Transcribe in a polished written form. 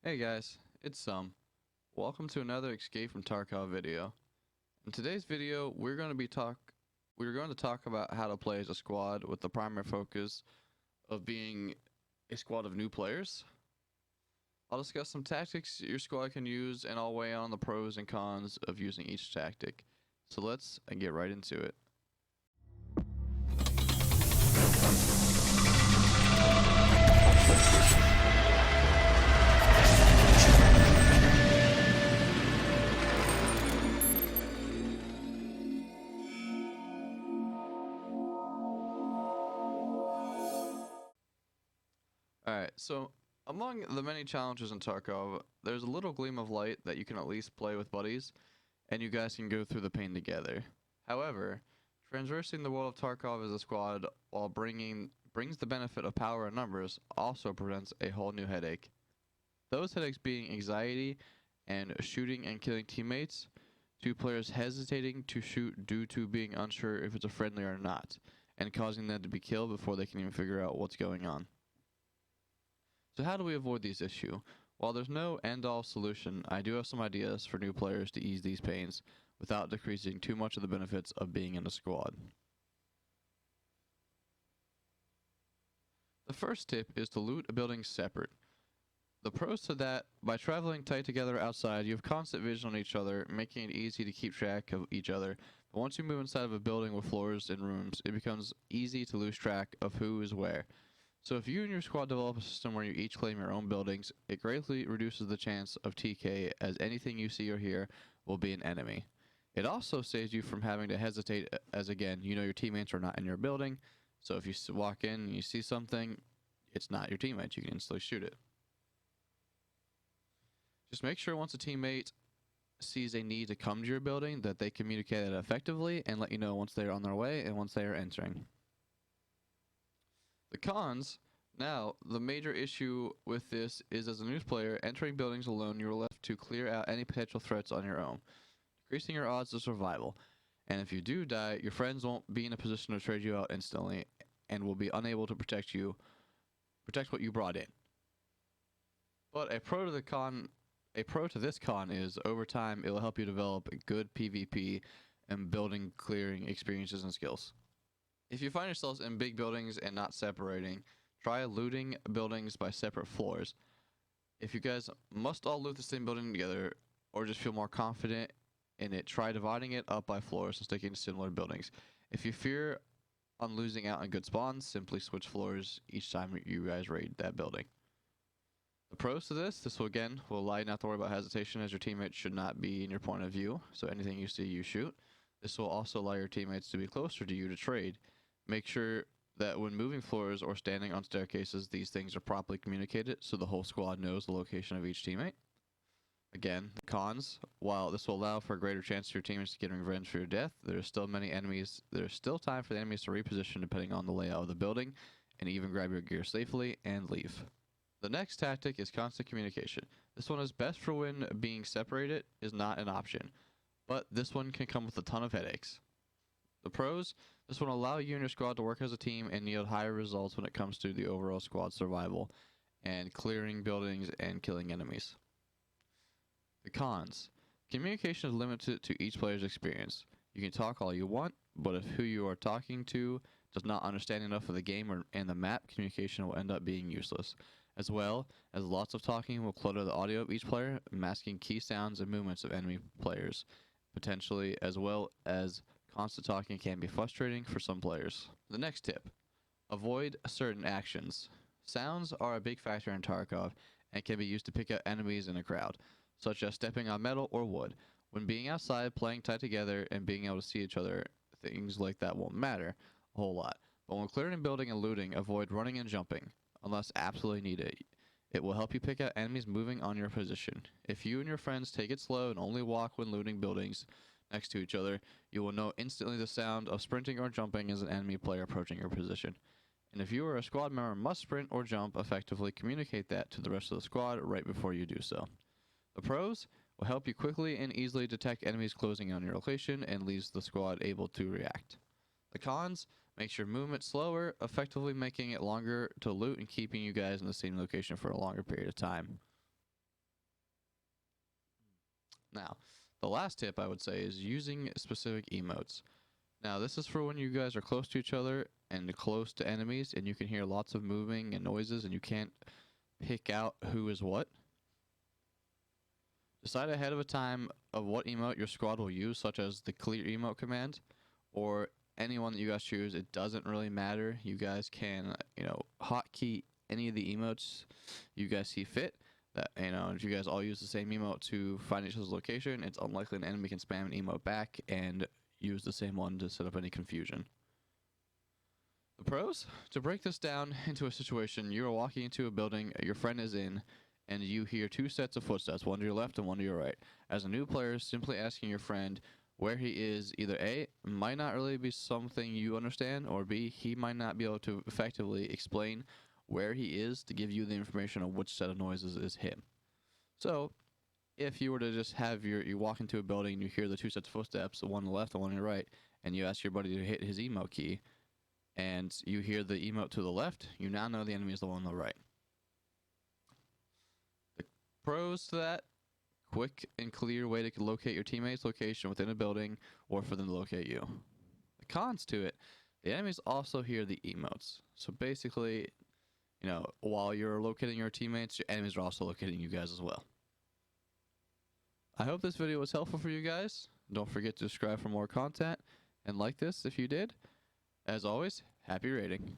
Hey guys, it's Welcome to another Escape from Tarkov video. In today's video, we're going to talk about how to play as a squad with the primary focus of being a squad of new players. I'll discuss some tactics your squad can use and I'll weigh on the pros and cons of using each tactic. So let's get right into it. Alright, so among the many challenges in Tarkov, there's a little gleam of light that you can at least play with buddies, and you guys can go through the pain together. However, traversing the world of Tarkov as a squad while brings the benefit of power and numbers also presents a whole new headache. Those headaches being anxiety and shooting and killing teammates, two players hesitating to shoot due to being unsure if it's a friendly or not, and causing them to be killed before they can even figure out what's going on. So how do we avoid these issues? While there's no end-all solution, I do have some ideas for new players to ease these pains without decreasing too much of the benefits of being in a squad. The first tip is to loot a building separate. The pros to that, by traveling tight together outside, you have constant vision on each other, making it easy to keep track of each other. But once you move inside of a building with floors and rooms, it becomes easy to lose track of who is where. So if you and your squad develop a system where you each claim your own buildings, it greatly reduces the chance of TK, as anything you see or hear will be an enemy. It also saves you from having to hesitate, as again, you know your teammates are not in your building, so if you walk in and you see something, it's not your teammate, you can instantly shoot it. Just make sure once a teammate sees a need to come to your building that they communicate it effectively and let you know once they are on their way and once they are entering. The cons. Now, the major issue with this is as a new player, entering buildings alone, you are left to clear out any potential threats on your own, decreasing your odds of survival. And if you do die, your friends won't be in a position to trade you out instantly and will be unable to protect what you brought in. But a pro to this con is over time it will help you develop good PvP and building clearing experiences and skills. If you find yourselves in big buildings and not separating, try looting buildings by separate floors. If you guys must all loot the same building together, or just feel more confident in it, try dividing it up by floors and sticking to similar buildings. If you fear on losing out on good spawns, simply switch floors each time you guys raid that building. The pros to this will allow you not to worry about hesitation, as your teammates should not be in your point of view, so anything you see you shoot. This will also allow your teammates to be closer to you to trade. Make sure that when moving floors or standing on staircases, these things are properly communicated so the whole squad knows the location of each teammate. Again, the cons. While this will allow for a greater chance of your teammates getting revenge for your death, there's still time for the enemies to reposition depending on the layout of the building, and even grab your gear safely and leave. The next tactic is constant communication. This one is best for when being separated is not an option, but this one can come with a ton of headaches. The pros, this will allow you and your squad to work as a team and yield higher results when it comes to the overall squad survival and clearing buildings and killing enemies. The cons, communication is limited to each player's experience. You can talk all you want, but if who you are talking to does not understand enough of the game and the map, communication will end up being useless. As well as lots of talking will clutter the audio of each player, masking key sounds and movements of enemy players, potentially, as well as constant talking can be frustrating for some players. The next tip, avoid certain actions. Sounds are a big factor in Tarkov and can be used to pick out enemies in a crowd, such as stepping on metal or wood. When being outside, playing tight together, and being able to see each other, things like that won't matter a whole lot. But when clearing, building, and looting, avoid running and jumping, unless absolutely needed. It will help you pick out enemies moving on your position. If you and your friends take it slow and only walk when looting buildings next to each other, you will know instantly the sound of sprinting or jumping as an enemy player approaching your position. And if you or a squad member must sprint or jump, effectively communicate that to the rest of the squad right before you do so. The pros will help you quickly and easily detect enemies closing on your location and leaves the squad able to react. The cons makes your movement slower, effectively making it longer to loot and keeping you guys in the same location for a longer period of time. Now, the last tip I would say is using specific emotes. Now, this is for when you guys are close to each other and close to enemies, and you can hear lots of moving and noises, and you can't pick out who is what. Decide ahead of a time of what emote your squad will use, such as the clear emote command, or any one that you guys choose. It doesn't really matter. You guys can, hotkey any of the emotes you guys see fit. That, if you guys all use the same emote to find each other's location, it's unlikely an enemy can spam an emote back and use the same one to set up any confusion. The pros? To break this down into a situation, you are walking into a building your friend is in, and you hear two sets of footsteps, one to your left and one to your right. As a new player, simply asking your friend where he is either A, might not really be something you understand, or B, he might not be able to effectively explain where he is to give you the information on which set of noises is him. So, if you were to just have you walk into a building and you hear the two sets of footsteps, one on the left and one on your right, and you ask your buddy to hit his emote key, and you hear the emote to the left, you now know the enemy is the one on the right. The pros to that: quick and clear way to locate your teammate's location within a building, or for them to locate you. The cons to it: the enemies also hear the emotes. So basically, while you're locating your teammates, your enemies are also locating you guys as well. I hope this video was helpful for you guys. Don't forget to subscribe for more content, and like this if you did. As always, happy raiding.